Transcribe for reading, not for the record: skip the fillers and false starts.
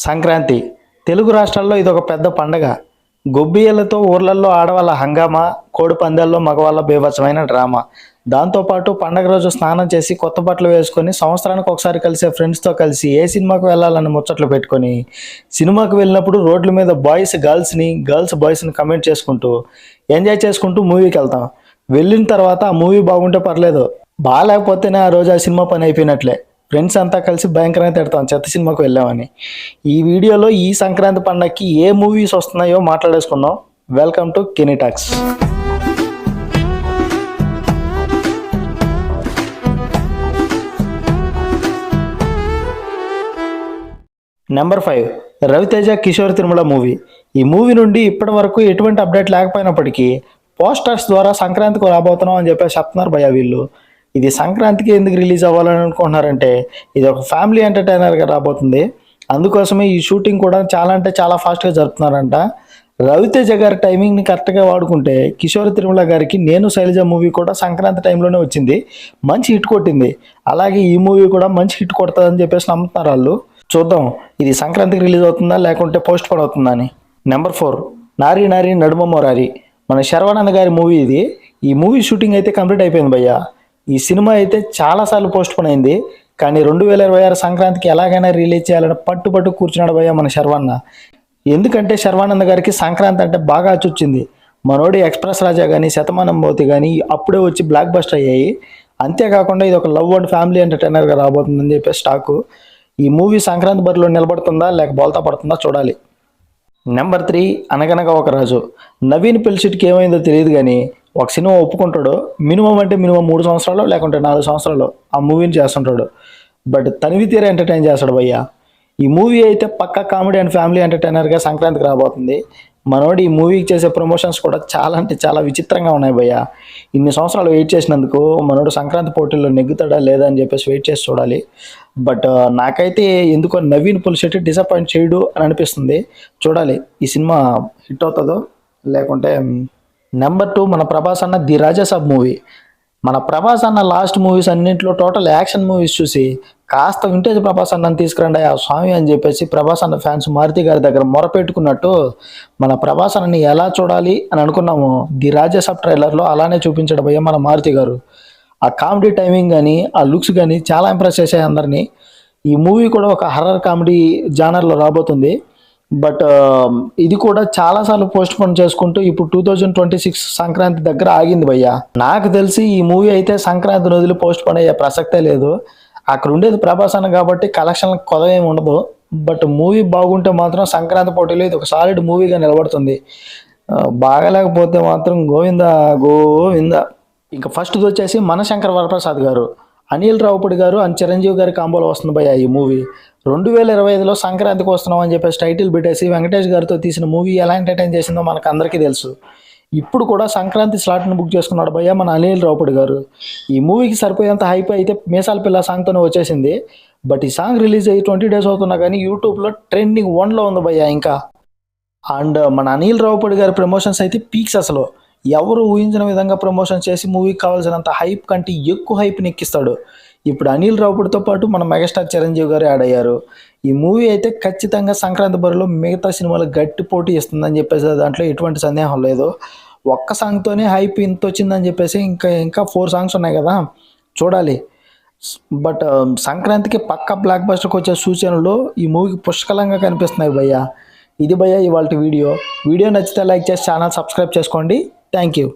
సంక్రాంతి తెలుగు రాష్ట్రాల్లో ఇదొక పెద్ద పండగ. గొబ్బియ్యలతో ఊర్లల్లో ఆడవాళ్ళ హంగామా, కోడి పందాల్లో మగవాళ్ళ బీభత్సమైన డ్రామా. దాంతోపాటు పండగ రోజు స్నానం చేసి కొత్త బట్టలు వేసుకొని సంవత్సరానికి ఒకసారి కలిసే ఫ్రెండ్స్తో కలిసి ఏ సినిమాకు వెళ్ళాలని ముచ్చట్లు పెట్టుకొని సినిమాకు వెళ్ళినప్పుడు రోడ్ల మీద బాయ్స్ గర్ల్స్ని, గర్ల్స్ బాయ్స్ని కమెంట్ చేసుకుంటూ ఎంజాయ్ చేసుకుంటూ మూవీకి వెళ్తాం. వెళ్ళిన తర్వాత ఆ మూవీ బాగుంటే పర్లేదు, బాగాలేకపోతేనే ఆ రోజు ఆ సినిమా పని అయిపోయినట్లే. ఫ్రెండ్స్ అంతా కలిసి భయంకరంగా తిడతాం చెత్త సినిమాకు వెళ్ళామని. ఈ వీడియోలో ఈ సంక్రాంతి పండగకి ఏ మూవీస్ వస్తున్నాయో మాట్లాడేసుకుందాం. Welcome to Kenny talks. Number 5, Ravi Teja Kishore Tirumala movie. ఈ మూవీ నుండి ఇప్పటి వరకు ఎటువంటి అప్డేట్ లేకపోయినప్పటికీ పోస్టర్స్ ద్వారా సంక్రాంతికి రాబోతున్నాం అని చెప్పేసి చెప్తున్నారు భయ్య వీళ్ళు. ఇది సంక్రాంతికి ఎందుకు రిలీజ్ అవ్వాలని అనుకుంటున్నారంటే ఇది ఒక ఫ్యామిలీ ఎంటర్టైనర్గా రాబోతుంది. అందుకోసమే ఈ షూటింగ్ కూడా చాలా అంటే చాలా ఫాస్ట్గా జరుపుతున్నారంట. రవితేజ గారి టైమింగ్ని కరెక్ట్గా వాడుకుంటే కిషోర్ తిరుమల గారికి నేను శైలజ మూవీ కూడా సంక్రాంతి టైంలోనే వచ్చింది, మంచి హిట్ కొట్టింది. అలాగే ఈ మూవీ కూడా మంచి హిట్ కొడుతుందని చెప్పేసి నమ్ముతున్నారు వాళ్ళు. చూద్దాం ఇది సంక్రాంతికి రిలీజ్ అవుతుందా లేకుంటే పోస్ట్ పోన్ అవుతుందా అని. నెంబర్ 4, నారీ నారీ నడుమ మొరారి. మన శర్వానంద్ గారి మూవీ ఇది. ఈ మూవీ షూటింగ్ అయితే కంప్లీట్ అయిపోయింది భయ్య. ఈ సినిమా అయితే చాలాసార్లు పోస్ట్ పోన్ అయింది, కానీ 2026 సంక్రాంతికి ఎలాగైనా రిలీజ్ చేయాలని పట్టు కూర్చున్నాడు భయ్య మన శర్వన్న. ఎందుకంటే శర్వానంద్ గారికి సంక్రాంతి అంటే బాగా అచ్చొచ్చింది. మనోడి ఎక్స్ప్రెస్ రాజా కానీ శతమానం భవతి కానీ అప్పుడే వచ్చి బ్లాక్ బస్టర్ అయ్యాయి. అంతేకాకుండా ఇది ఒక లవ్ అండ్ ఫ్యామిలీ ఎంటర్టైనర్గా రాబోతుందని చెప్పేసి స్టాకు. ఈ మూవీ సంక్రాంతి బరిలో నిలబడుతుందా లేక బోల్తా పడుతుందా చూడాలి. నెంబర్ 3, అనగనగా ఒక రాజు. నవీన్ పిలిచిట్కి ఏమైందో తెలియదు కానీ ఒక సినిమా ఒప్పుకుంటాడు. మినిమం 3 సంవత్సరాలు లేకుంటే 4 సంవత్సరాలు ఆ మూవీని చేస్తుంటాడు. బట్ తనివి తీరా ఎంటర్టైన్ చేస్తాడు భయ్య. ఈ మూవీ అయితే పక్కా కామెడీ అండ్ ఫ్యామిలీ ఎంటర్టైనర్గా సంక్రాంతికి రాబోతుంది. మనోడు ఈ మూవీకి చేసే ప్రమోషన్స్ కూడా చాలా అంటే చాలా విచిత్రంగా ఉన్నాయి భయ్య. ఇన్ని సంవత్సరాలు వెయిట్ చేసినందుకు మనోడు సంక్రాంతి పోటీల్లో నెగ్గుతాడా లేదా అని చెప్పేసి వెయిట్ చేసి చూడాలి. బట్ నాకైతే ఎందుకో నవీన్ పులిశెట్టి డిసప్పాయింట్ చేయడు అని అనిపిస్తుంది. చూడాలి ఈ సినిమా హిట్ అవుతుందో లేకుంటే. నెంబర్ 2, మన ప్రభాస్ అన్న ది రాజాసాబ్ మూవీ. మన ప్రభాస్ అన్న లాస్ట్ మూవీస్ అన్నింటిలో టోటల్ యాక్షన్ మూవీస్ చూసి కాస్త వింటేజ్ ప్రభాస్ అన్నని తీసుకురండి ఆ స్వామి అని చెప్పేసి ప్రభాస్ అన్న ఫ్యాన్స్ మారుతి గారి దగ్గర మొరపెట్టుకున్నట్టు మన ప్రభాస్ అన్నని ఎలా చూడాలి అని అనుకున్నాము ది రాజాసాబ్ ట్రైలర్లో అలానే చూపించడం భయ్య మన మారుతి గారు. ఆ కామెడీ టైమింగ్ కానీ ఆ లుక్స్ కానీ చాలా ఇంప్రెస్ చేశాయి అందరినీ. ఈ మూవీ కూడా ఒక హర్రర్ కామెడీ జానర్లో రాబోతుంది. బట్ ఇది కూడా చాలాసార్లు పోస్ట్ పోన్ చేసుకుంటూ ఇప్పుడు 2026 సంక్రాంతి దగ్గర ఆగింది భయ్య. నాకు తెలిసి ఈ మూవీ అయితే సంక్రాంతి రోజులు పోస్ట్ పోన్ అయ్యే ప్రసక్తే లేదు. అక్కడ ఉండేది ప్రభాస్ అన్న కాబట్టి కలెక్షన్ కొదవేమి ఉండదు. బట్ మూవీ బాగుంటే మాత్రం సంక్రాంతి పోటీలో ఇది ఒక సాలిడ్ మూవీగా నిలబడుతుంది. బాగాలేకపోతే మాత్రం గోవింద గోవింద. ఇంకా ఫస్ట్ది వచ్చేసి మన శంకర్ వరప్రసాద్ గారు, అనిల్ రావుపూడి గారు అండ్ చిరంజీవి గారి కాంబోలో వస్తుంది భయ్య ఈ మూవీ. 2025లో సంక్రాంతికి వస్తున్నాం అని చెప్పేసి టైటిల్ పెట్టేసి వెంకటేష్ గారితో తీసిన మూవీ ఎలా ఎంటర్టైన్ చేసిందో మనకు అందరికీ తెలుసు. ఇప్పుడు కూడా సంక్రాంతి స్లాట్ని బుక్ చేసుకున్నాడు భయ్య మన అనిల్ రావుపూడి గారు. ఈ మూవీకి సరిపోయేంత హైప్ అయితే మేసాల పిల్ల సాంగ్తోనే వచ్చేసింది. బట్ ఈ సాంగ్ రిలీజ్ అయ్యి 20 days అవుతున్నా కానీ యూట్యూబ్లో ట్రెండింగ్ 1లో ఉంది భయ్య ఇంకా. అండ్ మన అనిల్ రావుపూడి గారి ప్రమోషన్స్ అయితే పీక్స్ అసలు. ఎవరు ఊహించిన విధంగా ప్రమోషన్ చేసి మూవీకి కావాల్సినంత హైప్ కంటే ఎక్కువ హైప్ని ఎక్కిస్తాడు. ఇప్పుడు అనిల్ రావుపూడితో పాటు మన మెగాస్టార్ చిరంజీవి గారు యాడ్ అయ్యారు. ఈ మూవీ అయితే ఖచ్చితంగా సంక్రాంతి బరిలో మిగతా సినిమాలు గట్టి పోటీ ఇస్తుందని చెప్పేసి దాంట్లో ఎటువంటి సందేహం లేదు. ఒక్క సాంగ్తోనే హైప్ ఇంత వచ్చిందని చెప్పేసి ఇంకా 4 సాంగ్స్ ఉన్నాయి కదా, చూడాలి. బట్ సంక్రాంతికి పక్క బ్లాక్ బస్టర్కి వచ్చే సూచనలు ఈ మూవీకి పుష్కలంగా కనిపిస్తున్నాయి భయ్య. ఇది భయ్య ఇవాళ వీడియో నచ్చితే లైక్ చేసి ఛానల్ సబ్స్క్రైబ్ చేసుకోండి. Thank you.